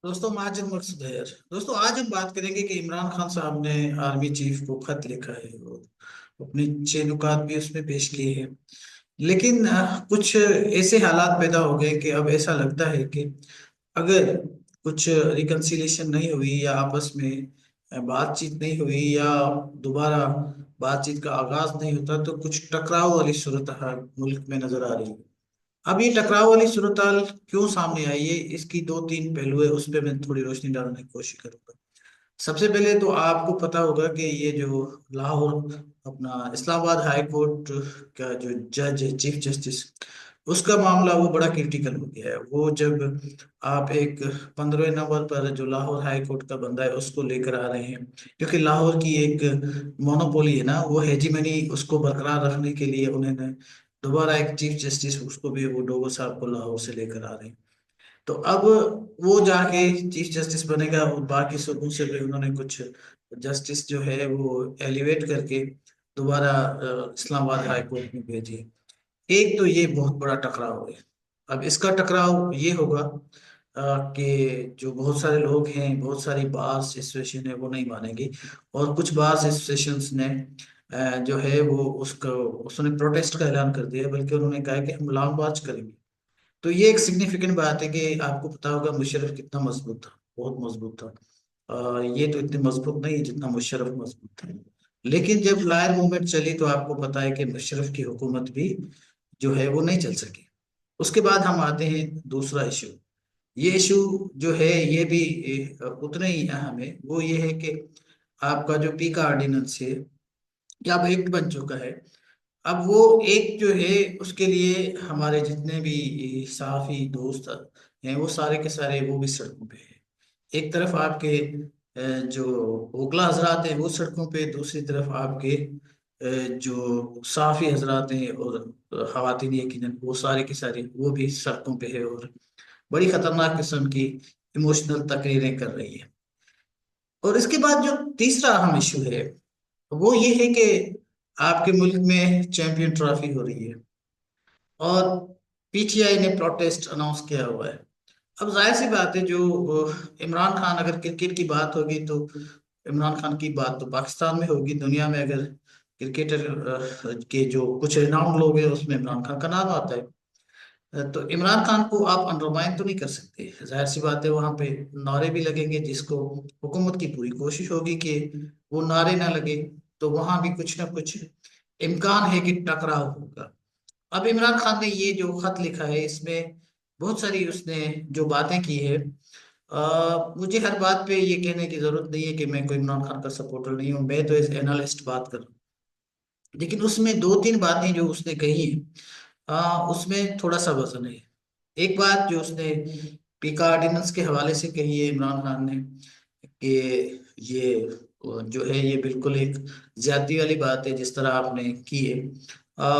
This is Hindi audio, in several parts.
दोस्तों माजिद मकसूद है। दोस्तों आज हम बात करेंगे कि इमरान खान साहब ने आर्मी चीफ को खत लिखा है और अपनी 6 नुकात भी उसमें पेश किए हैं। लेकिन कुछ ऐसे हालात पैदा हो गए कि अब ऐसा लगता है कि अगर कुछ रिकंसिलिएशन नहीं हुई या आपस में बातचीत नहीं हुई या दोबारा बातचीत का आगाज नहीं होता तो कुछ टकराव वाली सूरत हाल मुल्क में नजर आ रही है। अब ये टकराव वाली सूरत क्यों सामने आई है, इसकी दो तीन पहलू है, उस पर मैं थोड़ी रोशनी डालने की कोशिश करूंगा। सबसे पहले तो आपको पता होगा कि ये जो लाहौर अपना इस्लामाबाद हाई कोर्ट का जो जज है, चीफ जस्टिस, उसका मामला वो बड़ा क्रिटिकल हो गया है। वो जब आप एक 15 नंबर पर जो लाहौर हाई कोर्ट का बंदा है उसको लेकर आ रहे हैं, क्योंकि लाहौर की एक मोनोपोली है ना, वो हेजीमनी उसको बरकरार रखने के लिए उन्होंने दोबारा एक चीफ जस्टिस उसको भी वो डोगो साहब को लाहौर से लेकर आ रहे हैं। तो अब वो जाके चीफ जस्टिस बनेगा और बाकी सबों से भी उन्होंने कुछ जस्टिस जो है वो एलिवेट करके दोबारा इस्लामाबाद हाई कोर्ट में भेजी। एक तो ये बहुत बड़ा टकराव है। अब इसका टकराव ये होगा कि जो बहुत सारे लोग हैं, बहुत सारी बार्स एसोसिएशन है, वो नहीं मानेंगी। और कुछ बार्स एसोसिएशंस ने जो है वो उसको उसने प्रोटेस्ट का ऐलान कर दिया, बल्कि उन्होंने कहा कि हम लॉन्ग मार्च करेंगे। तो ये एक सिग्निफिकेंट बात है कि आपको पता होगा मुशर्रफ कितना मजबूत था, बहुत मजबूत था। ये तो इतने मजबूत नहीं है जितना मुशर्रफ मजबूत था। लेकिन जब लायर मूवमेंट चली तो आपको पता है कि मुशर्रफ की हुकूमत भी जो है वो नहीं चल सकी। उसके बाद हम आते हैं दूसरा इशू। ये इशू जो है ये भी उतना ही अहम है। वो ये है कि आपका जो पी का ऑर्डिनेंस है, या अब एक्ट बन चुका है। अब वो एक जो है उसके लिए हमारे जितने भी सहाफी दोस्त हैं वो सारे के सारे वो भी सड़कों पे हैं। एक तरफ आपके जो ओगला हजरात हैं वो सड़कों पे, दूसरी तरफ आपके जो सहाफी हजरात हैं और खवातीन यकीनन वो सारे के सारे वो भी सड़कों पे है और बड़ी खतरनाक किस्म की इमोशनल तकरीरें कर रही है। और इसके बाद जो तीसरा अहम इशू है वो ये है कि आपके मुल्क में चैंपियन ट्रॉफी हो रही है और पीटीआई ने प्रोटेस्ट अनाउंस किया हुआ है। अब जाहिर सी बात है, जो इमरान खान, अगर क्रिकेट की बात होगी तो इमरान खान की बात तो पाकिस्तान में होगी। दुनिया में अगर क्रिकेटर के जो कुछ रिनाउंड लोग हैं उसमें इमरान खान का नाम आता है। तो इमरान खान को आप अनडरमाइन तो नहीं कर सकते, जाहिर सी बात है। वहां पे नारे भी लगेंगे, जिसको हुकूमत की पूरी कोशिश होगी कि वो नारे ना लगे। तो वहां भी कुछ ना कुछ इम्कान है कि टकराव होगा। अब इमरान खान ने ये जो खत लिखा है इसमें बहुत सारी उसने जो बातें की है। मुझे हर बात पे ये कहने की जरूरत नहीं है कि मैं कोई इमरान खान का सपोर्टर नहीं हूँ, मैं तो एज एनालिस्ट बात कर रहा हूँ। लेकिन उसमें दो तीन बातें जो उसने कही है, उसमें थोड़ा सा वजन है। एक बात जो उसने पीका ऑर्डिनेंस के हवाले से कही है इमरान खान ने कि ये जो है ये बिल्कुल एक ज्यादती वाली बात है जिस तरह आपने की है।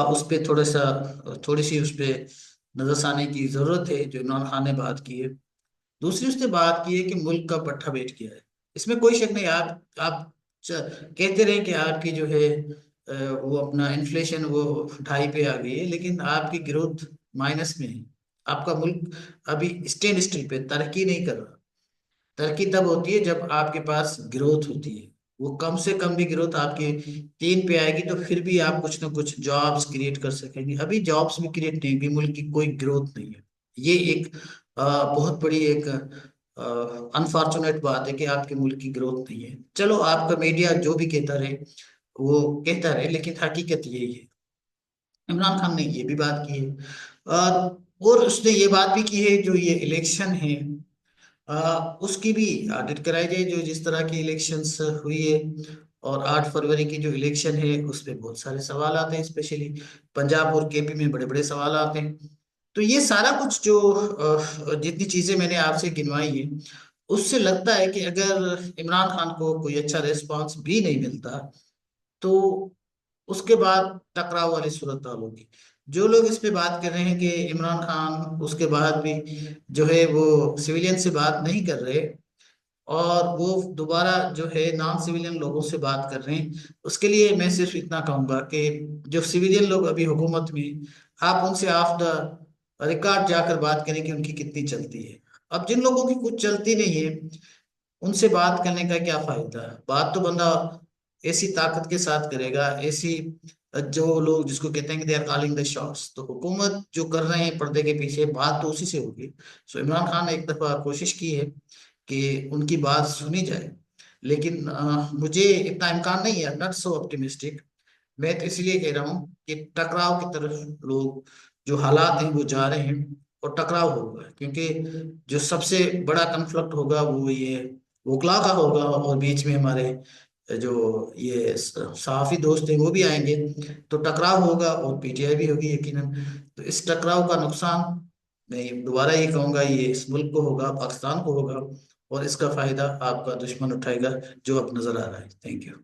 उस पे थोड़ा सा थोड़ी सी उस पे नजर आने की जरूरत है जो इमरान खान ने बात की है। दूसरी उसने बात की है कि मुल्क का पट्टा बैठ गया है। इसमें कोई शक नहीं। आप कहते रहे कि आपकी जो है वो अपना इन्फ्लेशन वो 2.5 पे आ गई है, लेकिन आपकी ग्रोथ माइनस में है। आपका मुल्क अभी स्टैंड स्टिल पे तरक्की नहीं कर रहा। तरक्की तब होती है जब आपके पास ग्रोथ होती है। वो कम से कम भी ग्रोथ आपके 3 पे आएगी तो फिर भी आप कुछ ना कुछ जॉब्स क्रिएट कर सकेंगे। अभी जॉब्स भी क्रिएट नहीं होगी, मुल्क की कोई ग्रोथ नहीं है। ये एक बहुत बड़ी एक अनफॉर्चुनेट बात है कि आपके मुल्क की ग्रोथ नहीं है। चलो आपका मीडिया जो भी कहता रहे वो कहता रहे, लेकिन हकीकत यही है। इमरान खान ने ये भी बात की है। और उसने ये बात भी की है जो ये इलेक्शन है उसकी भी ऑडिट कराई जाए, जो जिस तरह की इलेक्शंस हुई है। और 8 फरवरी की जो इलेक्शन है उस पे बहुत सारे सवाल आते हैं, स्पेशली पंजाब और केपी में बड़े बड़े सवाल आते हैं। तो ये सारा कुछ जो जितनी चीजें मैंने आपसे गिनवाई है उससे लगता है कि अगर इमरान खान को कोई अच्छा रिस्पांस भी नहीं मिलता तो उसके बाद टकराव वाली सूरत हाल होगी। जो लोग इस पे बात कर रहे हैं कि इमरान खान उसके बाद भी जो है वो सिविलियन से बात नहीं कर रहे और वो दोबारा जो है नॉन सिविलियन लोगों से बात कर रहे हैं, उसके लिए मैं सिर्फ इतना कहूंगा कि जो सिविलियन लोग अभी हुकूमत में, आप उनसे ऑफ द रिकॉर्ड जाकर बात करें कि उनकी कितनी चलती है। अब जिन लोगों की कुछ चलती नहीं है, उनसे बात करने का क्या फायदा। बात तो बंदा ऐसी ताकत के साथ करेगा, ऐसी जो लोग जिसको कहते हैं कि they are calling the shots, तो हुकूमत जो कर रहे हैं पर्दे के पीछे, बात तो उसी से होगी। सो इमरान खान ने एक दफा कोशिश की है कि उनकी बात सुनी जाए, लेकिन मुझे इतना इम्कान नहीं है, नॉट सो ऑप्टिमिस्टिक। मैं तो इसलिए कह रहा हूँ कि टकराव की तरफ लोग, जो हालात हैं वो जा रहे हैं, और टकराव होगा, क्योंकि जो सबसे बड़ा कन्फ्लिक्ट होगा वो ये वकला का होगा, और बीच में हमारे जो ये सहाफी दोस्त हैं वो भी आएंगे, तो टकराव होगा और पीटीआई भी होगी यकीनन। तो इस टकराव का नुकसान, मैं दोबारा ये कहूंगा, ये इस मुल्क को होगा, पाकिस्तान को होगा, और इसका फायदा आपका दुश्मन उठाएगा, जो अब नजर आ रहा है। Thank you.